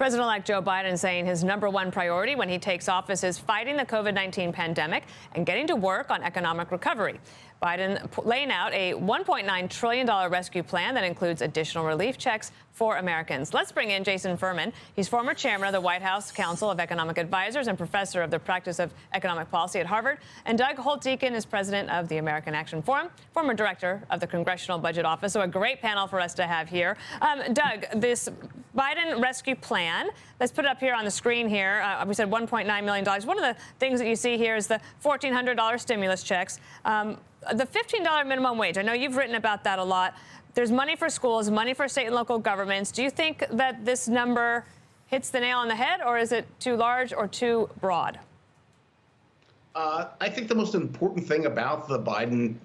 President-elect Joe Biden saying his #1 priority when he takes office is fighting the COVID-19 pandemic and getting to work on economic recovery. Biden laying out a $1.9 trillion rescue plan that includes additional relief checks for Americans. Let's bring in Jason Furman. He's former chairman of the White House Council of Economic Advisors and professor of the practice of economic policy at Harvard. And Doug Holtz-Eakin is president of the American Action Forum, former director of the Congressional Budget Office. So a great panel for us to have here. Doug, this Biden rescue plan, let's put it up here on the screen here. We said $1.9 million. One of the things that you see here is the $1,400 stimulus checks. The $15 minimum wage, I know you've written about that a lot. There's money for schools, money for state and local governments. Do you think that this number hits the nail on the head, or is it too large or too broad? I think the most important thing about the Biden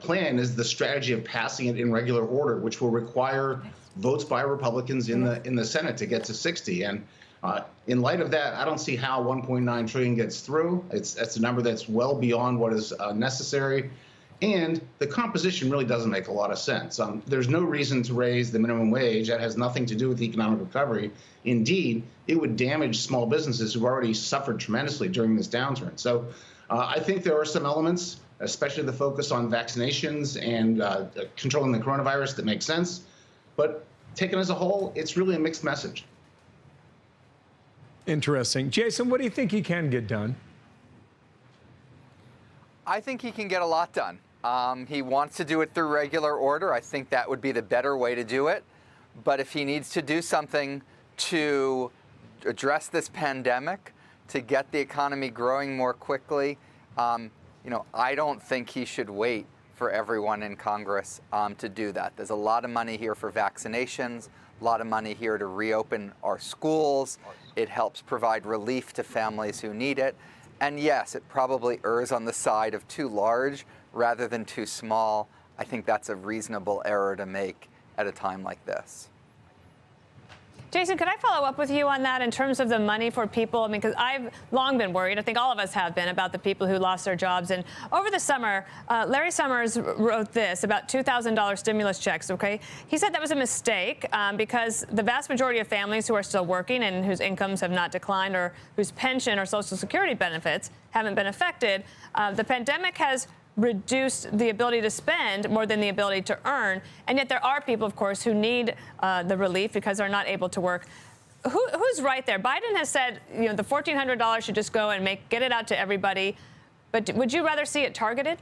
plan is the strategy of passing it in regular order, which will require votes by Republicans in the Senate to get to 60. And in light of that, I don't see how 1.9 trillion gets through. That's a number that's well beyond what is necessary. And the composition really doesn't make a lot of sense. There's no reason to raise the minimum wage. That has nothing to do with economic recovery. Indeed, it would damage small businesses who've already suffered tremendously during this downturn. So I think there are some elements, especially the focus on vaccinations and controlling the coronavirus, that make sense. But taken as a whole, it's really a mixed message. Interesting. Jason, what do you think he can get done? I think he can get a lot done. He wants to do it through regular order. I think that would be the better way to do it. But if he needs to do something to address this pandemic, to get the economy growing more quickly, I don't think he should wait for everyone in Congress to do that. There's a lot of money here for vaccinations, a lot of money here to reopen our schools. It helps provide relief to families who need it. And yes, it probably errs on the side of too large rather than too small. I think that's a reasonable error to make at a time like this. Jason, could I follow up with you on that in terms of the money for people? I mean, because I've long been worried, I think all of us have been, about the people who lost their jobs. And over the summer, Larry Summers wrote this about $2,000 stimulus checks, okay? He said that was a mistake because the vast majority of families who are still working and whose incomes have not declined or whose pension or Social Security benefits haven't been affected, the pandemic has reduced the ability to spend more than the ability to earn. And yet there are people, of course, who need the relief because they're not able to work. Who's right there? Biden has said, the $1,400 should just go and get it out to everybody. But would you rather see it targeted?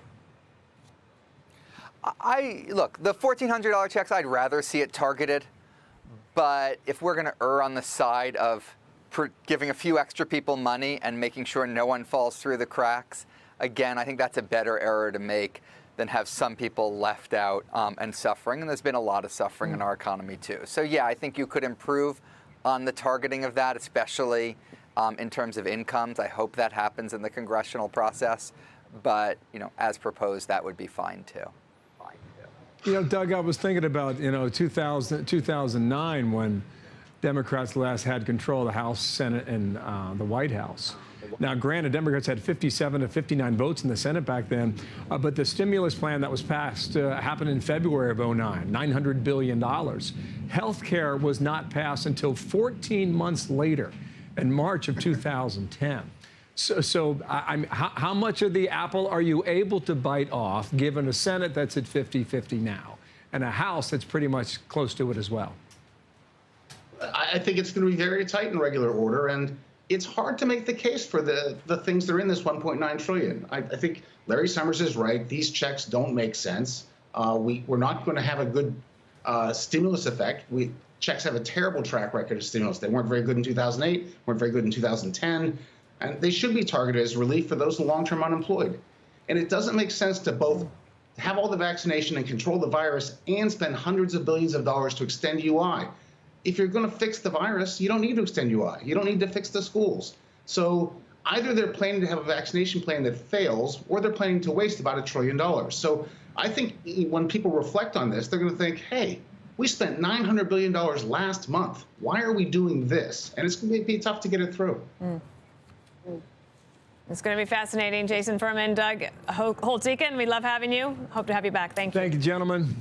Look, the $1,400 checks, I'd rather see it targeted. But if we're going to err on the side of giving a few extra people money and making sure no one falls through the cracks, again, I think that's a better error to make than have some people left out and suffering. And there's been a lot of suffering in our economy, too. So, yeah, I think you could improve on the targeting of that, especially in terms of incomes. I hope that happens in the congressional process. But, as proposed, that would be fine, too. Doug, I was thinking about, 2009 when Democrats last had control of the House, Senate, and the White House. Now, granted, Democrats had 57 to 59 votes in the Senate back then, but the stimulus plan that was passed happened in February of '09, $900 billion. Health care was not passed until 14 months later, in March of 2010. So how much of the apple are you able to bite off, given a Senate that's at 50-50 now, and a House that's pretty much close to it as well? I think it's going to be very tight in regular order, and it's hard to make the case for the things that are in this 1.9 trillion. I think Larry Summers is right. These checks don't make sense. We're not going to have a good stimulus effect. Checks have a terrible track record of stimulus. They weren't very good in 2008, weren't very good in 2010, and they should be targeted as relief for those long-term unemployed. And it doesn't make sense to both have all the vaccination and control the virus and spend hundreds of billions of dollars to extend UI. If you're going to fix the virus, you don't need to extend UI. You don't need to fix the schools. So either they're planning to have a vaccination plan that fails, or they're planning to waste about $1 trillion. So I think when people reflect on this, they're going to think, hey, we spent $900 billion last month. Why are we doing this? And it's going to be tough to get it through. It's going to be fascinating. Jason Furman, Doug Holtz-Eakin, we love having you. Hope to have you back. Thank you. Thank you, gentlemen.